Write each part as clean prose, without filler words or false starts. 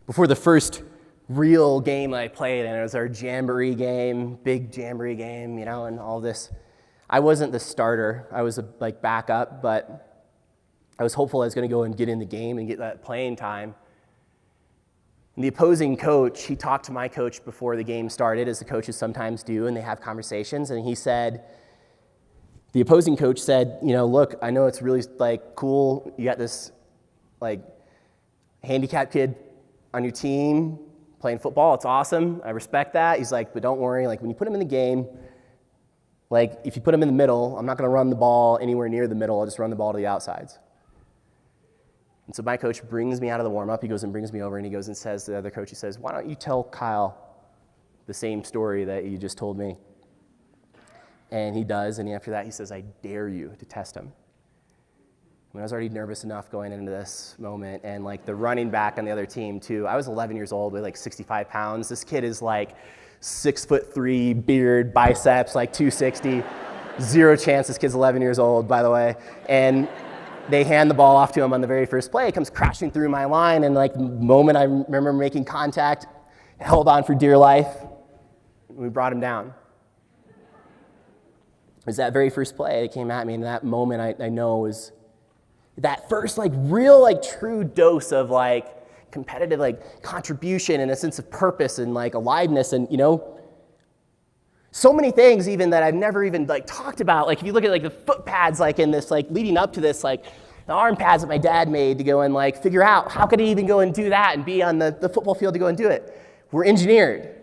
before the first real game I played, and it was our jamboree game, big jamboree game, and all this. I wasn't the starter. I was a backup, but I was hopeful I was going to go and get in the game and get that playing time. And the opposing coach, he talked to my coach before the game started, as the coaches sometimes do, and they have conversations, and the opposing coach said, look, I know it's really cool. You got this handicapped kid on your team playing football. It's awesome. I respect that. He's like, but don't worry. When you put him in the game, if you put him in the middle, I'm not going to run the ball anywhere near the middle. I'll just run the ball to the outsides. And so my coach brings me out of the warm-up. He goes and brings me over, and he goes and says to the other coach, he says, why don't you tell Kyle the same story that you just told me? And he does, and after that he says, I dare you to test him. I was already nervous enough going into this moment, and the running back on the other team too. I was 11 years old with 65 pounds. This kid is 6'3", beard, biceps, 260. Zero chance this kid's 11 years old, by the way. And they hand the ball off to him on the very first play. It comes crashing through my line, and the moment I remember making contact, held on for dear life, and we brought him down. It was that very first play that came at me, and that moment I know was that first real true dose of competitive contribution and a sense of purpose and aliveness, and so many things even that I've never even talked about. If you look at the foot pads in this leading up to this, the arm pads that my dad made to go and figure out how could he even go and do that and be on the football field to go and do it. We're engineered.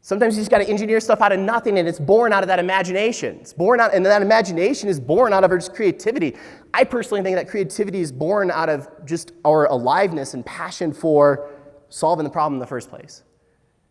Sometimes you just got to engineer stuff out of nothing, and it's born out of that imagination. And that imagination is born out of our just creativity. I personally think that creativity is born out of just our aliveness and passion for solving the problem in the first place.